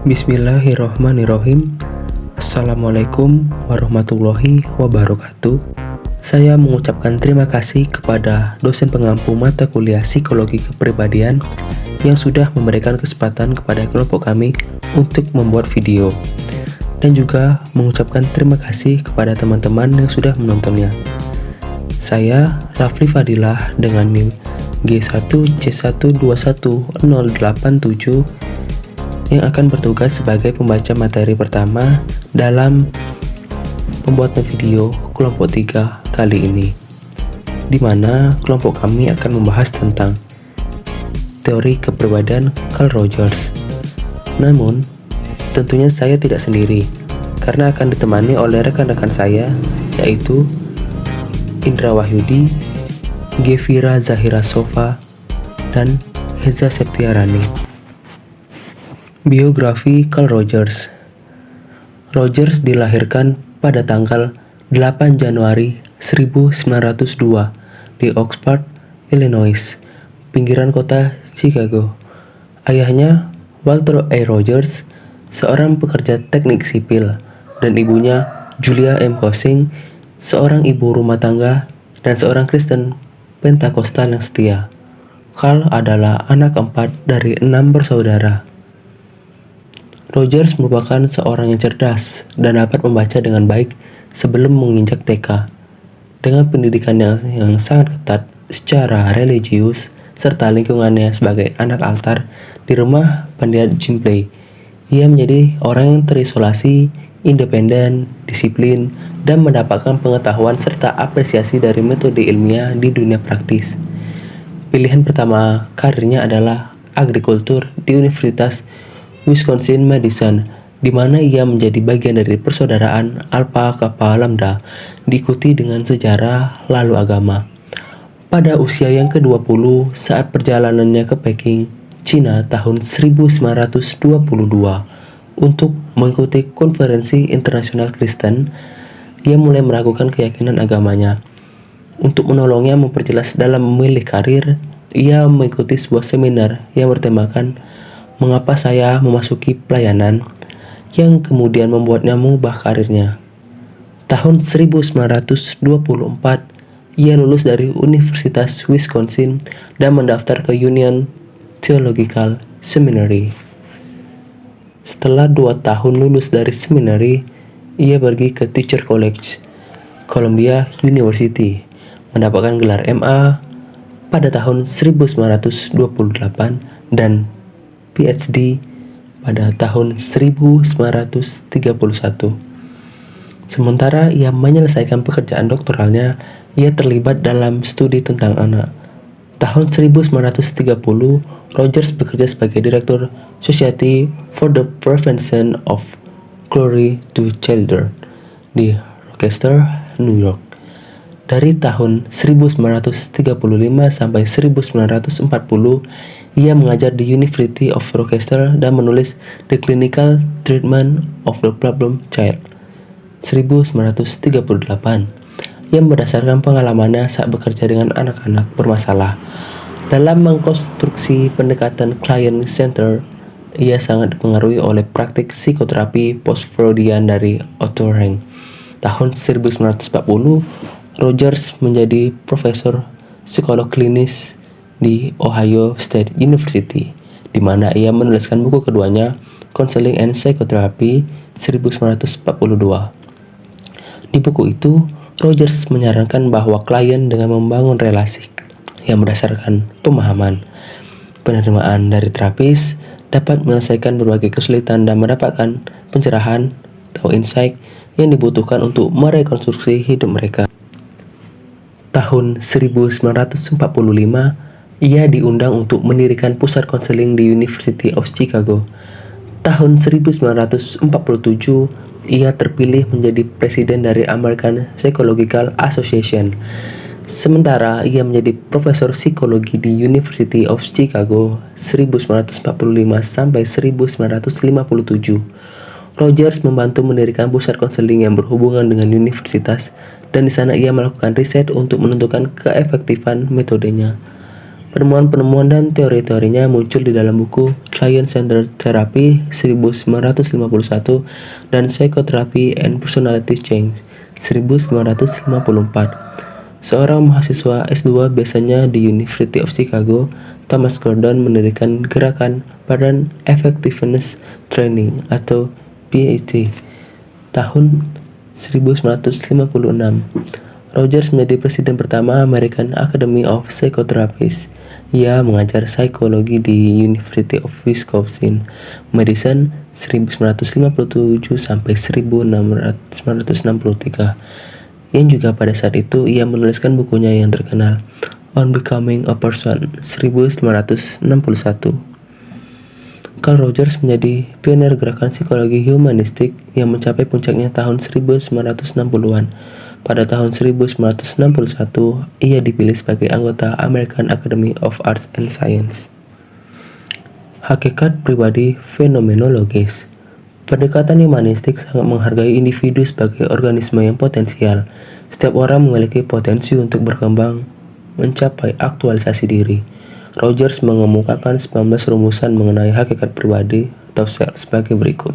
Bismillahirrohmanirrohim. Assalamualaikum warahmatullahi wabarakatuh. Saya mengucapkan terima kasih kepada dosen pengampu mata kuliah Psikologi Kepribadian yang sudah memberikan kesempatan kepada kelompok kami untuk membuat video, dan juga mengucapkan terima kasih kepada teman-teman yang sudah menontonnya. Saya Rafli Fadilah dengan NIM G1C121087 yang akan bertugas sebagai pembaca materi pertama dalam pembuatan video kelompok 3 kali ini, di mana kelompok kami akan membahas tentang teori kepribadian Carl Rogers. Namun, tentunya saya tidak sendiri, karena akan ditemani oleh rekan-rekan saya, yaitu Indra Wahyudi, Gevira Zahira Sofa, dan Heza Septiarani. Biografi Carl Rogers. Rogers dilahirkan pada tanggal 8 Januari 1902 di Oxford, Illinois, pinggiran kota Chicago. Ayahnya, Walter A. Rogers, seorang pekerja teknik sipil, dan ibunya, Julia M. Kosing, seorang ibu rumah tangga dan seorang Kristen Pentakostal yang setia. Carl adalah anak keempat dari 6 bersaudara. Rogers merupakan seorang yang cerdas dan dapat membaca dengan baik sebelum menginjak TK. Dengan pendidikan yang sangat ketat secara religius serta lingkungannya sebagai anak altar di rumah pendidikan Jim Play, ia menjadi orang yang terisolasi, independen, disiplin, dan mendapatkan pengetahuan serta apresiasi dari metode ilmiah di dunia praktis. Pilihan pertama karirnya adalah agrikultur di Universitas Wisconsin-Madison, di mana ia menjadi bagian dari persaudaraan Alpha Kappa Lambda, diikuti dengan sejarah lalu agama. Pada usia yang ke-20 saat perjalanannya ke Peking, Cina tahun 1922 untuk mengikuti konferensi internasional Kristen, ia mulai meragukan keyakinan agamanya. Untuk menolongnya memperjelas dalam memilih karir, ia mengikuti sebuah seminar yang bertemakan "Mengapa Saya Memasuki Pelayanan?", yang kemudian membuatnya mengubah karirnya. Tahun 1924, ia lulus dari Universitas Wisconsin dan mendaftar ke Union Theological Seminary. Setelah 2 tahun lulus dari seminari, ia pergi ke Teacher College, Columbia University, mendapatkan gelar MA pada tahun 1928 dan PhD pada tahun 1931. Sementara ia menyelesaikan pekerjaan doktoralnya, ia terlibat dalam studi tentang anak. Tahun 1930, Rogers bekerja sebagai direktur Society for the Prevention of Cruelty to Children di Rochester, New York. Dari tahun 1935 sampai 1940, ia mengajar di University of Rochester dan menulis The Clinical Treatment of the Problem Child 1938, yang berdasarkan pengalamannya saat bekerja dengan anak-anak bermasalah. Dalam mengkonstruksi pendekatan client center, ia sangat dipengaruhi oleh praktik psikoterapi post-Freudian dari Otto Rank. Tahun 1940, Rogers menjadi profesor psikolog klinis di Ohio State University, di mana ia menuliskan buku keduanya, Counseling and Psychotherapy 1942. Di buku itu, Rogers menyarankan bahwa klien dengan membangun relasi yang berdasarkan pemahaman, penerimaan dari terapis dapat menyelesaikan berbagai kesulitan dan mendapatkan pencerahan atau insight yang dibutuhkan untuk merekonstruksi hidup mereka. Tahun 1945, ia diundang untuk mendirikan pusat konseling di University of Chicago. Tahun 1947, ia terpilih menjadi presiden dari American Psychological Association. Sementara ia menjadi profesor psikologi di University of Chicago 1945 sampai 1957. Rogers membantu mendirikan pusat konseling yang berhubungan dengan universitas, dan di sana ia melakukan riset untuk menentukan keefektifan metodenya. Penemuan-penemuan dan teori-teorinya muncul di dalam buku Client-Centered Therapy 1951 dan Psychotherapy and Personality Change 1954. Seorang mahasiswa S2 biasanya di University of Chicago, Thomas Gordon mendirikan gerakan Parent Effectiveness Training atau PET tahun 1956. Rogers menjadi presiden pertama American Academy of Psychotherapists. Ia mengajar psikologi di University of Wisconsin, Madison 1957 sampai 1963. Yang juga pada saat itu ia menuliskan bukunya yang terkenal On Becoming a Person 1961. Carl Rogers menjadi pionir gerakan psikologi humanistik yang mencapai puncaknya tahun 1960-an. Pada tahun 1961, ia dipilih sebagai anggota American Academy of Arts and Science. Hakikat pribadi fenomenologis. Pendekatan humanistik sangat menghargai individu sebagai organisme yang potensial. Setiap orang memiliki potensi untuk berkembang, mencapai aktualisasi diri. Rogers mengemukakan 19 rumusan mengenai hakikat pribadi atau self sebagai berikut.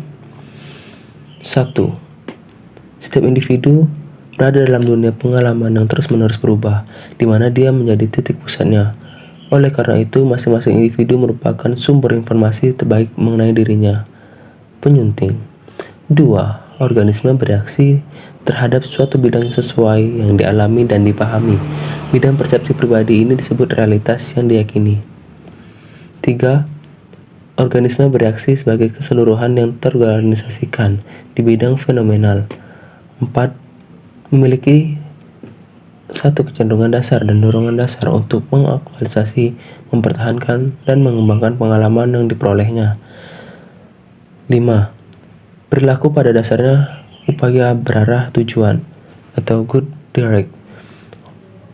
1. Setiap individu berada dalam dunia pengalaman yang terus-menerus berubah, di mana dia menjadi titik pusatnya. Oleh karena itu, masing-masing individu merupakan sumber informasi terbaik mengenai dirinya. Penyunting. 2. Organisme bereaksi terhadap suatu bidang yang sesuai yang dialami dan dipahami. Bidang persepsi pribadi ini disebut realitas yang diyakini. 3. Organisme bereaksi sebagai keseluruhan yang terorganisasikan di bidang fenomenal. 4. Memiliki satu kecenderungan dasar dan dorongan dasar untuk mengaktualisasi, mempertahankan, dan mengembangkan pengalaman yang diperolehnya. 5. Perilaku pada dasarnya upaya berarah tujuan atau good direct.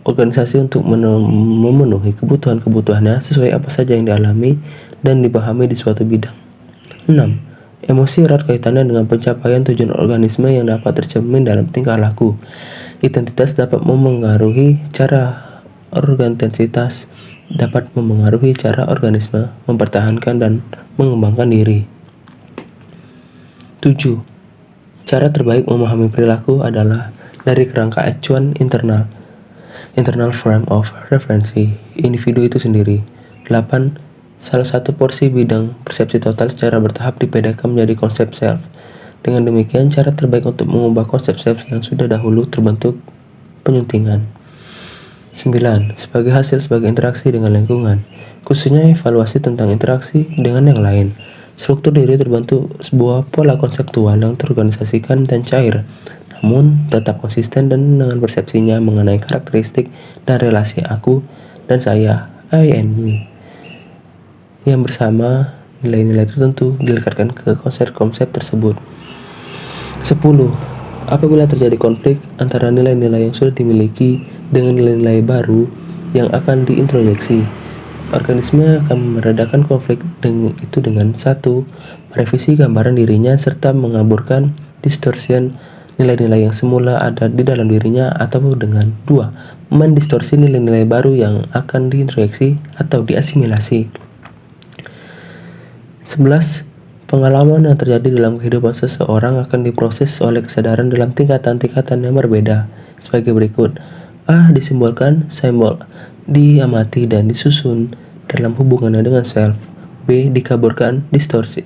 Organisasi untuk memenuhi kebutuhan-kebutuhannya sesuai apa saja yang dialami dan dipahami di suatu bidang. 6. Emosi erat kaitannya dengan pencapaian tujuan organisme yang dapat tercermin dalam tingkah laku. Identitas dapat memengaruhi cara organisme mempertahankan dan mengembangkan diri. 7. Cara terbaik memahami perilaku adalah dari kerangka acuan internal frame of reference individu itu sendiri. 8. Salah satu porsi bidang persepsi total secara bertahap dibedakan menjadi konsep self. Dengan demikian, cara terbaik untuk mengubah konsep self yang sudah dahulu terbentuk penyuntingan. 9. Sebagai interaksi dengan lingkungan, khususnya evaluasi tentang interaksi dengan yang lain. Struktur diri terbentuk sebuah pola konseptual yang terorganisasikan dan cair, namun tetap konsisten dan dengan persepsinya mengenai karakteristik dan relasi aku dan saya, I and me, yang bersama nilai-nilai tertentu dilekatkan ke konsep-konsep tersebut. 10. Apabila terjadi konflik antara nilai-nilai yang sudah dimiliki dengan nilai-nilai baru yang akan diintroyeksi, organisme akan meredakan konflik itu dengan 1. Merevisi gambaran dirinya serta mengaburkan distorsion nilai-nilai yang semula ada di dalam dirinya, atau dengan 2. Mendistorsi nilai-nilai baru yang akan diintroyeksi atau diasimilasi. 11. Pengalaman yang terjadi dalam kehidupan seseorang akan diproses oleh kesadaran dalam tingkatan-tingkatan yang berbeda sebagai berikut. A. Disimbolkan simbol, diamati dan disusun dalam hubungannya dengan self. B. Dikaburkan, distorsi,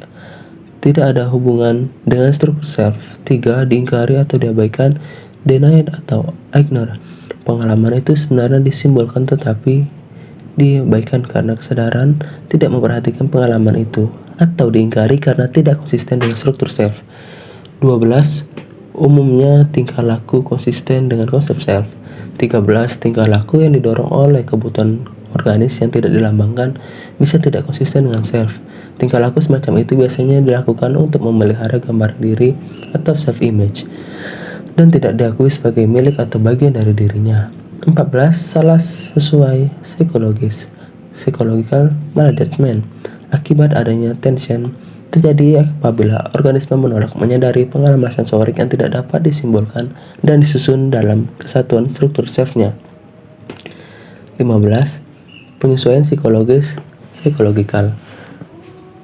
tidak ada hubungan dengan struktur self. 3. Diingkari atau diabaikan, denied atau ignore. Pengalaman itu sebenarnya disimbolkan tetapi diabaikan karena kesadaran tidak memperhatikan pengalaman itu, atau diingkari karena tidak konsisten dengan struktur self. 12. Umumnya tingkah laku konsisten dengan konsep self. 13. Tingkah laku yang didorong oleh kebutuhan organis yang tidak dilambangkan bisa tidak konsisten dengan self. Tingkah laku semacam itu biasanya dilakukan untuk memelihara gambar diri atau self-image dan tidak diakui sebagai milik atau bagian dari dirinya. 14. Salah sesuai psikologis, psychological maladjustment, akibat adanya tension terjadi apabila organisme menolak menyadari pengalaman sensorik yang tidak dapat disimbolkan dan disusun dalam kesatuan struktur self-nya. 15. Penyesuaian psikologikal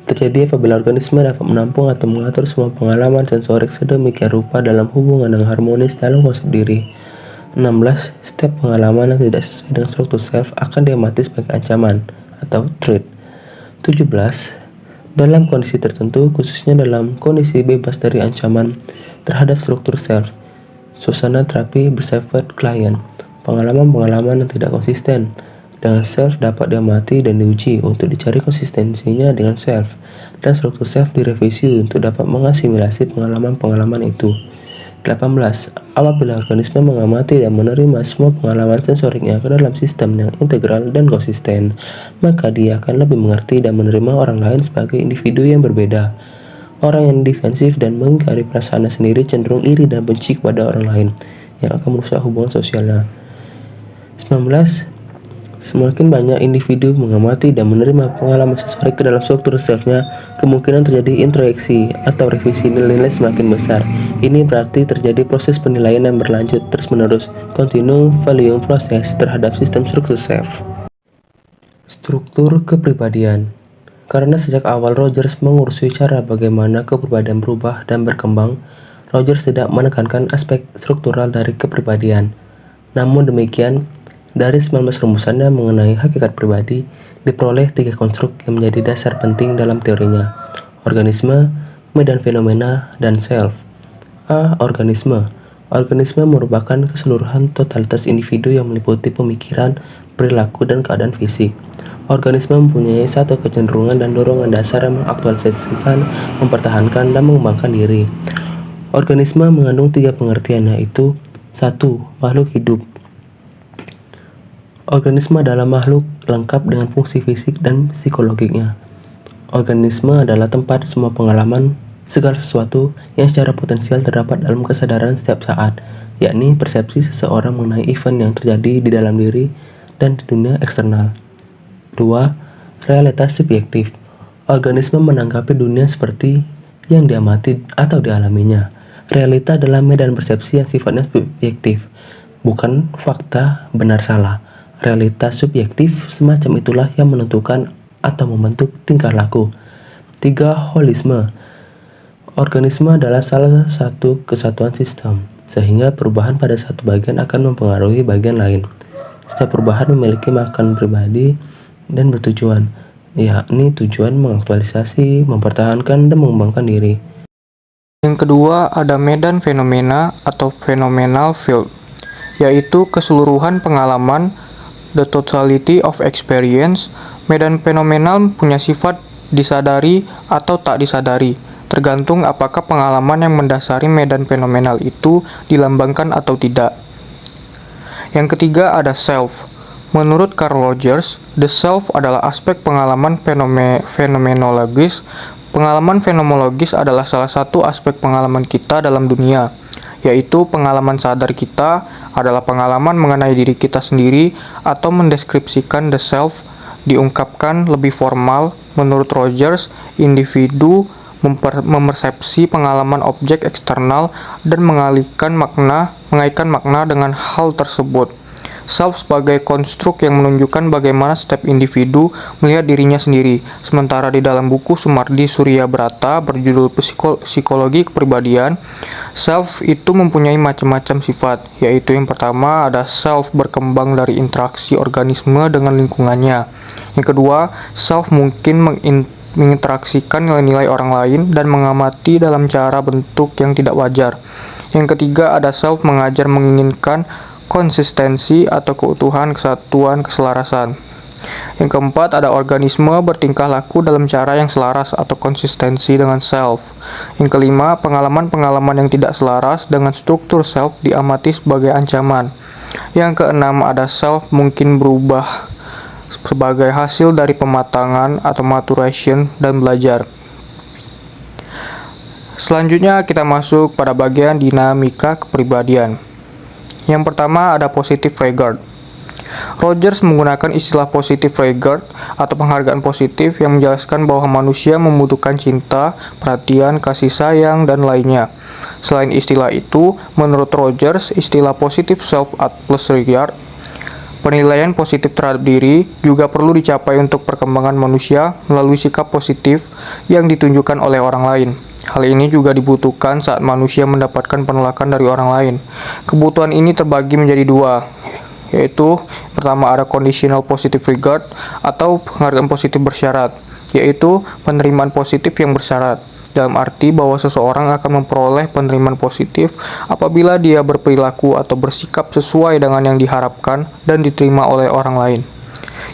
terjadi apabila organisme dapat menampung atau mengatur semua pengalaman sensorik sedemikian rupa dalam hubungan yang harmonis dalam konsep diri. 16. Setiap pengalaman yang tidak sesuai dengan struktur self akan diamati sebagai ancaman atau threat. 17. Dalam kondisi tertentu, khususnya dalam kondisi bebas dari ancaman terhadap struktur self, suasana terapi bersifat klien, pengalaman-pengalaman yang tidak konsisten dengan self dapat diamati dan diuji untuk dicari konsistensinya dengan self, dan struktur self direvisi untuk dapat mengasimilasi pengalaman-pengalaman itu. 18. Apabila organisme mengamati dan menerima semua pengalaman sensoriknya ke dalam sistem yang integral dan konsisten, maka dia akan lebih mengerti dan menerima orang lain sebagai individu yang berbeda. Orang yang defensif dan mengingkari perasaannya sendiri cenderung iri dan benci kepada orang lain, yang akan merusak hubungan sosialnya. 19. Semakin banyak individu mengamati dan menerima pengalaman sensorik ke dalam struktur self-nya, kemungkinan terjadi introspeksi atau revisi nilai-nilai semakin besar. Ini berarti terjadi proses penilaian yang berlanjut terus-menerus, continuum valuing proses terhadap sistem struktur self. Struktur kepribadian. Karena sejak awal Rogers mengurusi cara bagaimana kepribadian berubah dan berkembang, Rogers tidak menekankan aspek struktural dari kepribadian. Namun demikian, dari 19 rumusannya mengenai hakikat pribadi, diperoleh 3 konstruk yang menjadi dasar penting dalam teorinya: organisme, medan fenomena, dan self. A. Organisme. Organisme merupakan keseluruhan totalitas individu yang meliputi pemikiran, perilaku, dan keadaan fisik. Organisme mempunyai satu kecenderungan dan dorongan dasar yang mengaktualisasikan, mempertahankan, dan mengembangkan diri. Organisme mengandung 3 pengertian, yaitu 1. Makhluk hidup. Organisme adalah makhluk lengkap dengan fungsi fisik dan psikologiknya. Organisme adalah tempat semua pengalaman, segala sesuatu yang secara potensial terdapat dalam kesadaran setiap saat, yakni persepsi seseorang mengenai event yang terjadi di dalam diri dan di dunia eksternal. 2. Realitas subjektif. Organisme menanggapi dunia seperti yang diamati atau dialaminya. Realita adalah medan persepsi yang sifatnya subjektif, bukan fakta benar salah. Realitas subjektif semacam itulah yang menentukan atau membentuk tingkah laku. 3. Holisme. Organisme adalah salah satu kesatuan sistem, sehingga perubahan pada satu bagian akan mempengaruhi bagian lain. Setiap perubahan memiliki makan pribadi dan bertujuan, yakni tujuan mengaktualisasi, mempertahankan, dan mengembangkan diri. Yang kedua ada medan fenomena atau phenomenal field, yaitu keseluruhan pengalaman, the totality of experience. Medan fenomenal punya sifat disadari atau tak disadari, tergantung apakah pengalaman yang mendasari medan fenomenal itu dilambangkan atau tidak. Yang ketiga ada self. Menurut Carl Rogers, the self adalah aspek pengalaman fenomenologis. Pengalaman fenomenologis adalah salah satu aspek pengalaman kita dalam dunia, yaitu pengalaman sadar kita adalah pengalaman mengenai diri kita sendiri atau mendeskripsikan the self. Diungkapkan lebih formal, menurut Rogers, individu memersepsi pengalaman objek eksternal dan mengaitkan makna dengan hal tersebut. Self sebagai konstruk yang menunjukkan bagaimana setiap individu melihat dirinya sendiri. Sementara di dalam buku Sumardi Suryabrata berjudul Psikologi Kepribadian, self itu mempunyai macam-macam sifat, yaitu yang pertama ada self berkembang dari interaksi organisme dengan lingkungannya. Yang kedua, self mungkin menginteraksikan nilai-nilai orang lain dan mengamati dalam cara bentuk yang tidak wajar. Yang ketiga ada self mengajar menginginkan konsistensi atau keutuhan, kesatuan, keselarasan. Yang keempat ada organisme bertingkah laku dalam cara yang selaras atau konsistensi dengan self. Yang kelima, pengalaman-pengalaman yang tidak selaras dengan struktur self diamati sebagai ancaman. Yang keenam ada self mungkin berubah sebagai hasil dari pematangan atau maturation dan belajar. Selanjutnya kita masuk pada bagian dinamika kepribadian. Yang pertama ada positive regard. Rogers menggunakan istilah positive regard atau penghargaan positif yang menjelaskan bahwa manusia membutuhkan cinta, perhatian, kasih sayang, dan lainnya. Selain istilah itu, menurut Rogers, istilah positive self plus regard Penilaian positif terhadap diri juga perlu dicapai untuk perkembangan manusia melalui sikap positif yang ditunjukkan oleh orang lain. Hal ini juga dibutuhkan saat manusia mendapatkan penolakan dari orang lain. Kebutuhan ini terbagi menjadi dua, yaitu pertama ada conditional positive regard atau penghargaan positif bersyarat, yaitu penerimaan positif yang bersyarat. Dalam arti bahwa seseorang akan memperoleh penerimaan positif apabila dia berperilaku atau bersikap sesuai dengan yang diharapkan dan diterima oleh orang lain.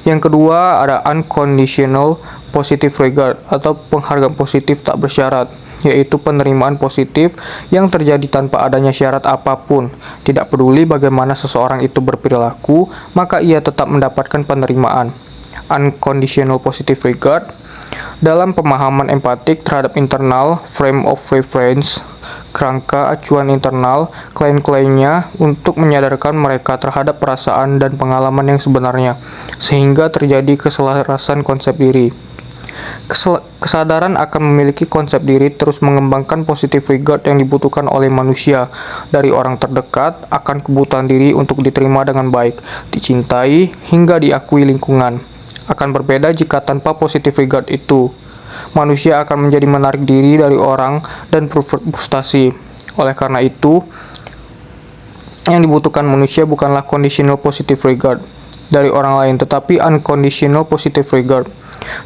Yang kedua ada unconditional positive regard atau penghargaan positif tak bersyarat, yaitu penerimaan positif yang terjadi tanpa adanya syarat apapun. Tidak peduli bagaimana seseorang itu berperilaku, maka ia tetap mendapatkan penerimaan. Unconditional positive regard dalam pemahaman empatik terhadap internal frame of reference, kerangka acuan internal klien-kliennya untuk menyadarkan mereka terhadap perasaan dan pengalaman yang sebenarnya, sehingga terjadi keselarasan konsep diri. Kesadaran akan memiliki konsep diri terus mengembangkan positive regard yang dibutuhkan oleh manusia dari orang terdekat akan kebutuhan diri untuk diterima dengan baik, dicintai, hingga diakui lingkungan. Akan berbeda jika tanpa positive regard itu, manusia akan menjadi menarik diri dari orang dan berfrustasi. Oleh karena itu, yang dibutuhkan manusia bukanlah conditional positive regard dari orang lain, tetapi unconditional positive regard,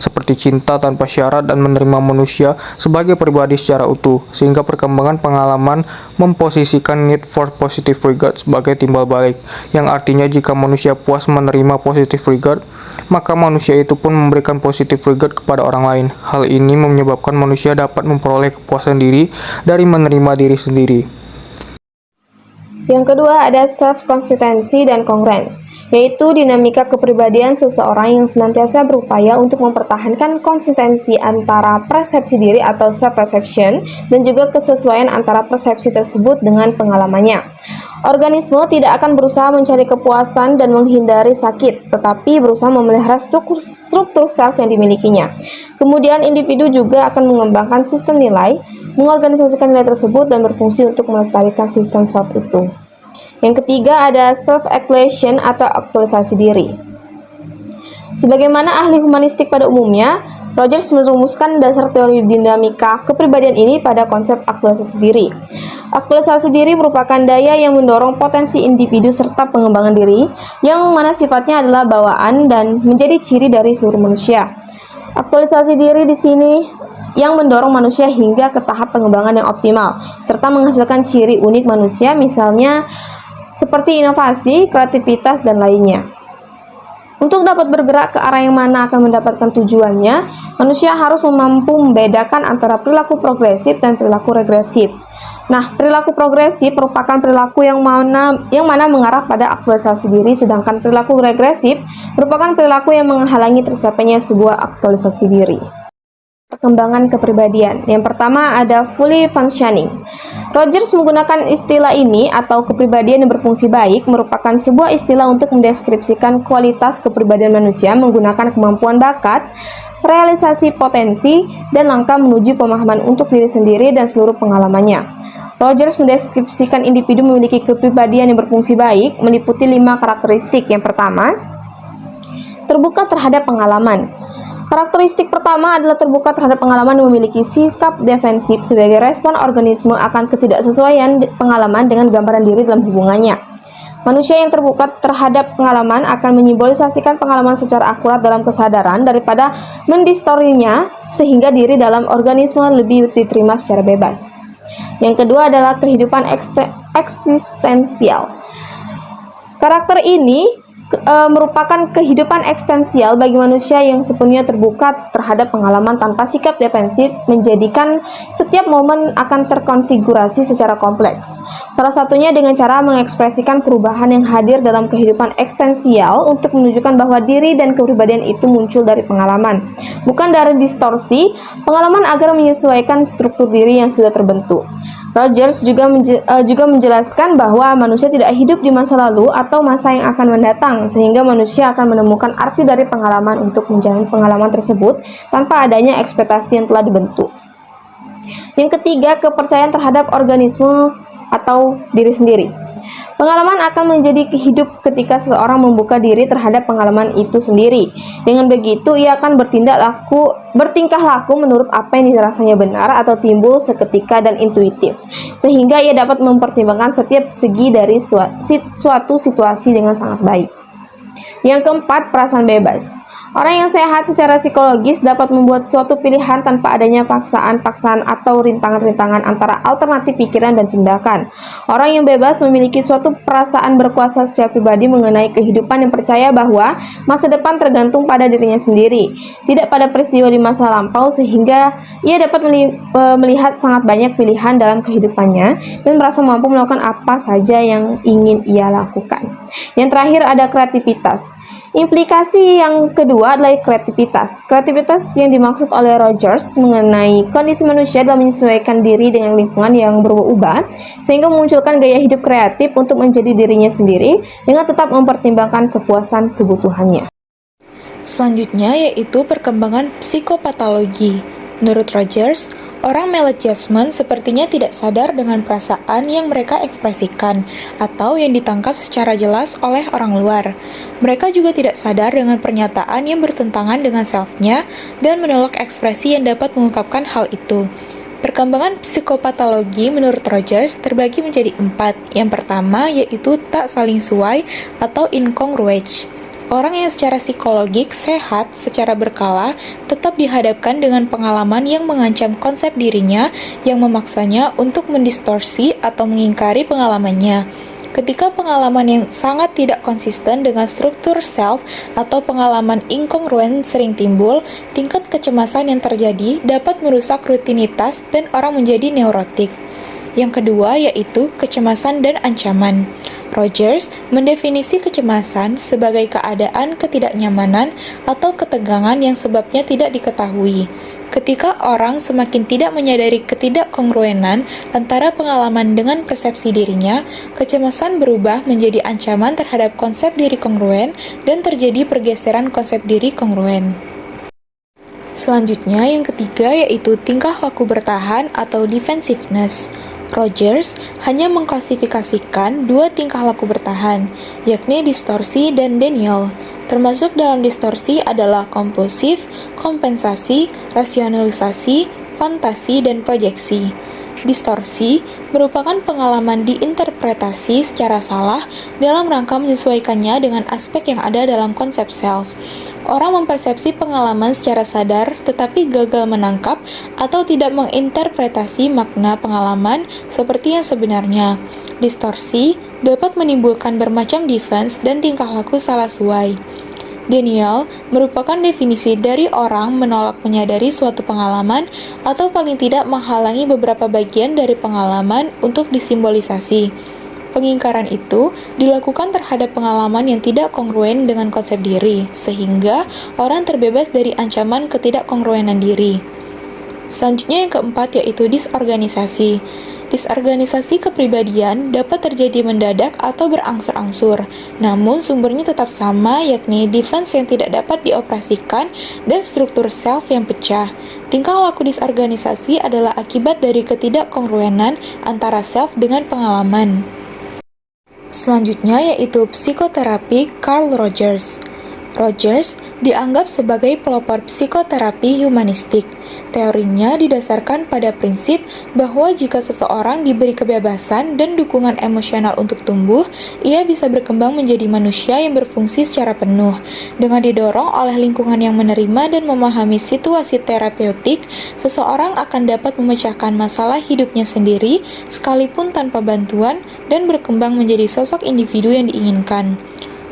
seperti cinta tanpa syarat dan menerima manusia sebagai pribadi secara utuh, sehingga perkembangan pengalaman memposisikan need for positive regard sebagai timbal balik, yang artinya jika manusia puas menerima positive regard, maka manusia itu pun memberikan positive regard kepada orang lain. Hal ini menyebabkan manusia dapat memperoleh kepuasan diri dari menerima diri sendiri. Yang kedua ada self-consistency dan congruence, yaitu dinamika kepribadian seseorang yang senantiasa berupaya untuk mempertahankan konsistensi antara persepsi diri atau self-perception dan juga kesesuaian antara persepsi tersebut dengan pengalamannya. Organisme tidak akan berusaha mencari kepuasan dan menghindari sakit, tetapi berusaha memelihara struktur self yang dimilikinya. Kemudian individu juga akan mengembangkan sistem nilai, mengorganisasikan nilai tersebut dan berfungsi untuk melestarikan sistem self itu. Yang ketiga ada self-actualization atau aktualisasi diri. Sebagaimana ahli humanistik pada umumnya, Rogers merumuskan dasar teori dinamika kepribadian ini pada konsep aktualisasi diri. Aktualisasi diri merupakan daya yang mendorong potensi individu serta pengembangan diri, yang mana sifatnya adalah bawaan dan menjadi ciri dari seluruh manusia. Aktualisasi diri di sini yang mendorong manusia hingga ke tahap pengembangan yang optimal, serta menghasilkan ciri unik manusia, misalnya seperti inovasi, kreativitas, dan lainnya. Untuk dapat bergerak ke arah yang mana akan mendapatkan tujuannya, manusia harus mampu membedakan antara perilaku progresif dan perilaku regresif. Nah, perilaku progresif merupakan perilaku yang mana mengarah pada aktualisasi diri, sedangkan perilaku regresif merupakan perilaku yang menghalangi tercapainya sebuah aktualisasi diri. Perkembangan kepribadian. Yang pertama ada fully functioning. Rogers menggunakan istilah ini atau kepribadian yang berfungsi baik merupakan sebuah istilah untuk mendeskripsikan kualitas kepribadian manusia menggunakan kemampuan bakat, realisasi potensi, dan langkah menuju pemahaman untuk diri sendiri dan seluruh pengalamannya. Rogers mendeskripsikan individu memiliki kepribadian yang berfungsi baik meliputi 5 karakteristik. Yang pertama, terbuka terhadap pengalaman. Karakteristik pertama adalah terbuka terhadap pengalaman yang memiliki sikap defensif sebagai respon organisme akan ketidaksesuaian pengalaman dengan gambaran diri dalam hubungannya. Manusia yang terbuka terhadap pengalaman akan menyimbolisasikan pengalaman secara akurat dalam kesadaran daripada mendistorinya, sehingga diri dalam organisme lebih diterima secara bebas. Yang kedua adalah kehidupan eksistensial. Karakter ini merupakan kehidupan eksistensial bagi manusia yang sepenuhnya terbuka terhadap pengalaman tanpa sikap defensif, menjadikan setiap momen akan terkonfigurasi secara kompleks. Salah satunya dengan cara mengekspresikan perubahan yang hadir dalam kehidupan eksistensial untuk menunjukkan bahwa diri dan kepribadian itu muncul dari pengalaman, bukan dari distorsi pengalaman agar menyesuaikan struktur diri yang sudah terbentuk. Rogers juga menjelaskan bahwa manusia tidak hidup di masa lalu atau masa yang akan mendatang, sehingga manusia akan menemukan arti dari pengalaman untuk menjalani pengalaman tersebut tanpa adanya ekspektasi yang telah dibentuk. Yang ketiga, kepercayaan terhadap organisme atau diri sendiri. Pengalaman akan menjadi hidup ketika seseorang membuka diri terhadap pengalaman itu sendiri. Dengan begitu, ia akan bertingkah laku menurut apa yang dirasanya benar atau timbul seketika dan intuitif, sehingga ia dapat mempertimbangkan setiap segi dari suatu situasi dengan sangat baik. Yang keempat, perasaan bebas. Orang yang sehat secara psikologis dapat membuat suatu pilihan tanpa adanya paksaan-paksaan atau rintangan-rintangan antara alternatif pikiran dan tindakan. Orang yang bebas memiliki suatu perasaan berkuasa secara pribadi mengenai kehidupan yang percaya bahwa masa depan tergantung pada dirinya sendiri, tidak pada peristiwa di masa lampau, sehingga ia dapat melihat sangat banyak pilihan dalam kehidupannya dan merasa mampu melakukan apa saja yang ingin ia lakukan. Yang terakhir ada kreativitas. Implikasi yang kedua adalah kreativitas. Kreativitas yang dimaksud oleh Rogers mengenai kondisi manusia dalam menyesuaikan diri dengan lingkungan yang berubah-ubah, sehingga memunculkan gaya hidup kreatif untuk menjadi dirinya sendiri dengan tetap mempertimbangkan kepuasan kebutuhannya. Selanjutnya yaitu perkembangan psikopatologi. Menurut Rogers, orang maladjustment sepertinya tidak sadar dengan perasaan yang mereka ekspresikan atau yang ditangkap secara jelas oleh orang luar. Mereka juga tidak sadar dengan pernyataan yang bertentangan dengan self-nya dan menolak ekspresi yang dapat mengungkapkan hal itu. Perkembangan psikopatologi menurut Rogers terbagi menjadi 4. Yang pertama yaitu tak saling suai atau incongruence. Orang yang secara psikologik sehat secara berkala tetap dihadapkan dengan pengalaman yang mengancam konsep dirinya yang memaksanya untuk mendistorsi atau mengingkari pengalamannya. Ketika pengalaman yang sangat tidak konsisten dengan struktur self atau pengalaman inkongruen sering timbul, tingkat kecemasan yang terjadi dapat merusak rutinitas dan orang menjadi neurotik. Yang kedua yaitu kecemasan dan ancaman. Rogers mendefinisi kecemasan sebagai keadaan ketidaknyamanan atau ketegangan yang sebabnya tidak diketahui. Ketika orang semakin tidak menyadari ketidakkongruenan antara pengalaman dengan persepsi dirinya, kecemasan berubah menjadi ancaman terhadap konsep diri kongruen dan terjadi pergeseran konsep diri kongruen. Selanjutnya yang ketiga yaitu tingkah laku bertahan atau defensiveness. Rogers hanya mengklasifikasikan 2 tingkah laku bertahan, yakni distorsi dan denial. Termasuk dalam distorsi adalah kompulsif, kompensasi, rasionalisasi, fantasi, dan proyeksi. Distorsi merupakan pengalaman diinterpretasi secara salah dalam rangka menyesuaikannya dengan aspek yang ada dalam konsep self. Orang mempersepsi pengalaman secara sadar tetapi gagal menangkap atau tidak menginterpretasi makna pengalaman seperti yang sebenarnya. Distorsi dapat menimbulkan bermacam defense dan tingkah laku salah suai. Denial merupakan definisi dari orang menolak menyadari suatu pengalaman atau paling tidak menghalangi beberapa bagian dari pengalaman untuk disimbolisasi. Pengingkaran itu dilakukan terhadap pengalaman yang tidak kongruen dengan konsep diri, sehingga orang terbebas dari ancaman ketidakkongruenan diri. Selanjutnya yang keempat yaitu disorganisasi. Disorganisasi kepribadian dapat terjadi mendadak atau berangsur-angsur, namun sumbernya tetap sama, yakni defense yang tidak dapat dioperasikan dan struktur self yang pecah. Tingkah laku disorganisasi adalah akibat dari ketidakkongruenan antara self dengan pengalaman. Selanjutnya yaitu psikoterapi Carl Rogers. Rogers dianggap sebagai pelopor psikoterapi humanistik. Teorinya didasarkan pada prinsip bahwa jika seseorang diberi kebebasan dan dukungan emosional untuk tumbuh, ia bisa berkembang menjadi manusia yang berfungsi secara penuh. Dengan didorong oleh lingkungan yang menerima dan memahami situasi terapeutik, seseorang akan dapat memecahkan masalah hidupnya sendiri, sekalipun tanpa bantuan, dan berkembang menjadi sosok individu yang diinginkan.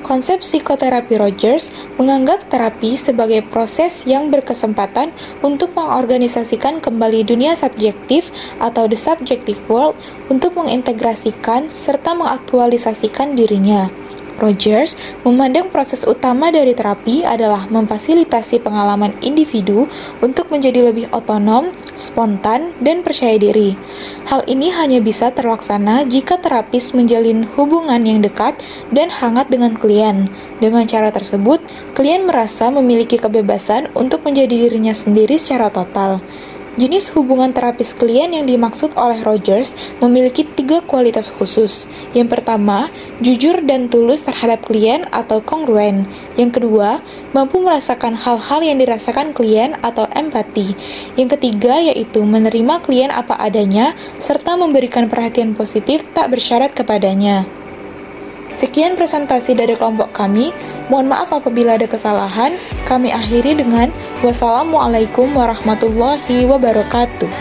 Konsep psikoterapi Rogers menganggap terapi sebagai proses yang berkesempatan untuk mengorganisasikan kembali dunia subjektif atau the subjective world untuk mengintegrasikan serta mengaktualisasikan dirinya. Rogers memandang proses utama dari terapi adalah memfasilitasi pengalaman individu untuk menjadi lebih otonom, spontan, dan percaya diri. Hal ini hanya bisa terlaksana jika terapis menjalin hubungan yang dekat dan hangat dengan klien. Dengan cara tersebut, klien merasa memiliki kebebasan untuk menjadi dirinya sendiri secara total. Jenis hubungan terapis klien yang dimaksud oleh Rogers memiliki 3 kualitas khusus. Yang pertama, jujur dan tulus terhadap klien atau kongruen. Yang kedua, mampu merasakan hal-hal yang dirasakan klien atau empati. Yang ketiga yaitu menerima klien apa adanya serta memberikan perhatian positif tak bersyarat kepadanya. Sekian presentasi dari kelompok kami. Mohon maaf apabila ada kesalahan. Kami akhiri dengan wassalamualaikum warahmatullahi wabarakatuh.